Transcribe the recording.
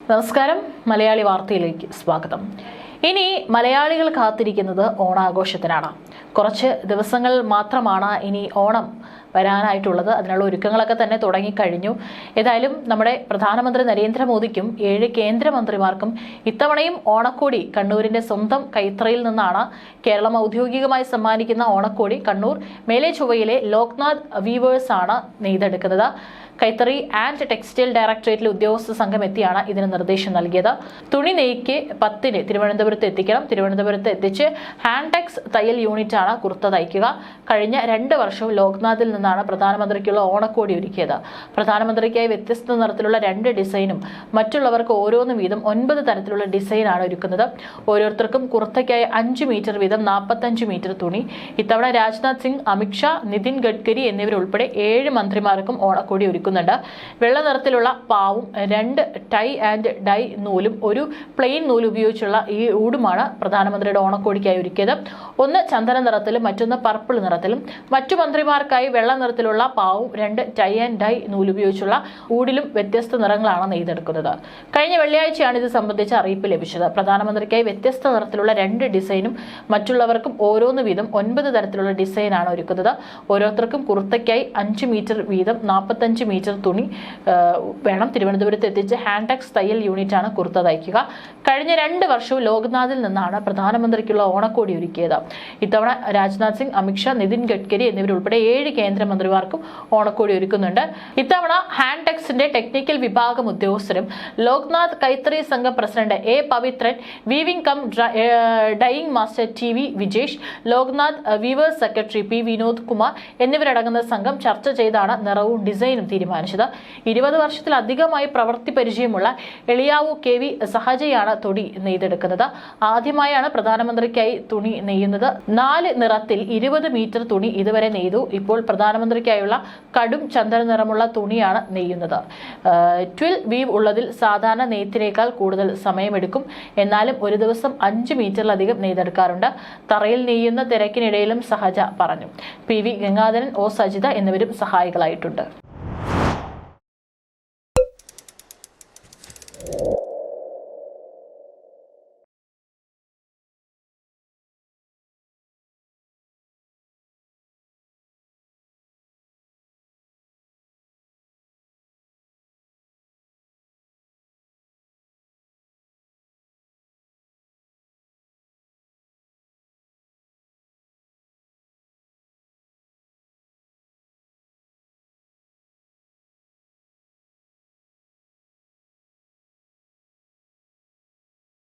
നമസ്കാരം മലയാളി വാർത്തയിലേക്ക് സ്വാഗതം. ഇനി മലയാളികൾ കാത്തിരിക്കുന്നത് ഓണാഘോഷത്തിനാണ്. കുറച്ച് ദിവസങ്ങൾ മാത്രമാണ് ഇനി ഓണം വരാനായിട്ടുള്ളത്. അതിനുള്ള ഒരുക്കങ്ങളൊക്കെ തന്നെ തുടങ്ങിക്കഴിഞ്ഞു. ഏതായാലും നമ്മുടെ പ്രധാനമന്ത്രി നരേന്ദ്രമോദിക്കും 7 കേന്ദ്രമന്ത്രിമാർക്കും ഇത്തവണയും ഓണക്കോടി കണ്ണൂരിന്റെ സ്വന്തം കൈത്തറയിൽ നിന്നാണ് കേരളം ഔദ്യോഗികമായി സമ്മാനിക്കുന്ന ഓണക്കോടി കണ്ണൂർ മേലെ ചൊവ്വയിലെ ലോക്നാഥ് വീവേഴ്സ് ആണ് നെയ്തെടുക്കുന്നത്. കൈത്തറി ആൻഡ് ടെക്സ്റ്റൈൽ ഡയറക്ടറേറ്റിലെ ഉദ്യോഗസ്ഥ സംഘം എത്തിയാണ് ഇതിന് നിർദ്ദേശം നൽകിയത്. തുണി നെയ്ക്ക് 10-ന് തിരുവനന്തപുരത്ത് എത്തിക്കണം. തിരുവനന്തപുരത്ത് എത്തിച്ച് ഹാൻഡെക്സ് തയ്യൽ യൂണിറ്റാണ് കുർത്ത തയ്ക്കുക. കഴിഞ്ഞ 2 വർഷവും ലോക്നാഥിൽ നിന്നാണ് പ്രധാനമന്ത്രിക്കുള്ള ഓണക്കോടി ഒരുക്കിയത്. പ്രധാനമന്ത്രിക്കായി വ്യത്യസ്ത നിറത്തിലുള്ള 2 ഡിസൈനും മറ്റുള്ളവർക്ക് ഓരോന്നും വീതം 9 തരത്തിലുള്ള ഡിസൈനാണ് ഒരുക്കുന്നത്. ഓരോരുത്തർക്കും കുർത്തയ്ക്കായി 5 മീറ്റർ വീതം 45 മീറ്റർ തുണി. ഇത്തവണ രാജ്നാഥ് സിംഗ്, അമിത് ഷാ, നിതിൻ ഗഡ്കരി എന്നിവരുൾപ്പെടെ 7 മന്ത്രിമാർക്കും ഓണക്കോടി ഒരുക്കും. വെള്ള നിറത്തിലുള്ള പാവും 2 ടൈ ആൻഡ് ഡൈ നൂലും ഒരു പ്ലെയിൻ നൂല് ഉപയോഗിച്ചുള്ള ഈ ഊടുമാണ് പ്രധാനമന്ത്രിയുടെ ഓണക്കോടിക്കായി ഒരുക്കിയത്. ഒന്ന് ചന്ദന നിറത്തിലും മറ്റൊന്ന് പർപ്പിൾ നിറത്തിലും. മറ്റു മന്ത്രിമാർക്കായി വെള്ള നിറത്തിലുള്ള പാവും 2 ടൈ ആൻഡ് ഡൈ നൂല് ഉപയോഗിച്ചുള്ള ഊടിലും വ്യത്യസ്ത നിറങ്ങളാണ് നെയ്തെടുക്കുന്നത്. കഴിഞ്ഞ വെള്ളിയാഴ്ചയാണ് ഇത് സംബന്ധിച്ച അറിയിപ്പ് ലഭിച്ചത്. പ്രധാനമന്ത്രിക്കായി വ്യത്യസ്ത നിറത്തിലുള്ള 2 ഡിസൈനും മറ്റുള്ളവർക്കും ഓരോന്ന് വീതം 9 തരത്തിലുള്ള ഡിസൈനാണ് ഒരുക്കുന്നത്. ഓരോരുത്തർക്കും കുർത്തയ്ക്കായി 5 മീറ്റർ വീതം 45 മീറ്റർ തുണി വേണം. തിരുവനന്തപുരത്ത് എത്തിച്ച് ഹാൻഡെക്സ് തയ്യൽ യൂണിറ്റാണ് കുർത്ത തയ്ക്കുക. കഴിഞ്ഞ 2 വർഷവും ലോക്നാഥിൽ നിന്നാണ് പ്രധാനമന്ത്രിക്കുള്ള ഓണക്കോടി ഒരുക്കിയത്. ഇത്തവണ രാജ്നാഥ് സിംഗ്, അമിത് ഷാ, നിതിൻ ഗഡ്കരി എന്നിവരുൾപ്പെടെ 7 കേന്ദ്രമന്ത്രിമാർക്കും ഓണക്കോടി ഒരുക്കുന്നുണ്ട്. ഇത്തവണ ഹാൻഡെക്സിന്റെ ടെക്നിക്കൽ വിഭാഗം ഉദ്യോഗസ്ഥരും ലോക്നാഥ് കൈത്തറി സംഘം president A Pavithran, weaving cum dyeing master T V Vijesh, Loknath weavers secretary P Vinod Kumar എന്നിവരടങ്ങുന്ന സംഘം ചർച്ച ചെയ്താണ് നിറവും ഡിസൈനും തീരുമാനിച്ചത്. 20 വർഷത്തിലധികമായി പ്രവൃത്തി പരിചയമുള്ള എളിയാവു KV സഹജയാണ് തുണി നെയ്തെടുക്കുന്നത്. ആദ്യമായാണ് പ്രധാനമന്ത്രിക്കായി തുണി നെയ്യുന്നത്. 4 നിറത്തിൽ 20 മീറ്റർ തുണി ഇതുവരെ നെയ്തു. ഇപ്പോൾ പ്രധാനമന്ത്രിക്കായുള്ള കടും ചന്ദന നിറമുള്ള തുണിയാണ് നെയ്യുന്നത്. ട്വിൽ വീവ് ഉള്ളതിൽ സാധാരണ നെയ്ത്തിനേക്കാൾ കൂടുതൽ സമയമെടുക്കും. എന്നാലും ഒരു ദിവസം 5 മീറ്ററിലധികം നെയ്തെടുക്കാറുണ്ട്. തറയിൽ നെയ്യുന്ന തിരക്കിനിടയിലും സഹജ പറഞ്ഞു. PV ഗംഗാധരൻ, O സജിത എന്നിവരും സഹായികളായിട്ടുണ്ട്.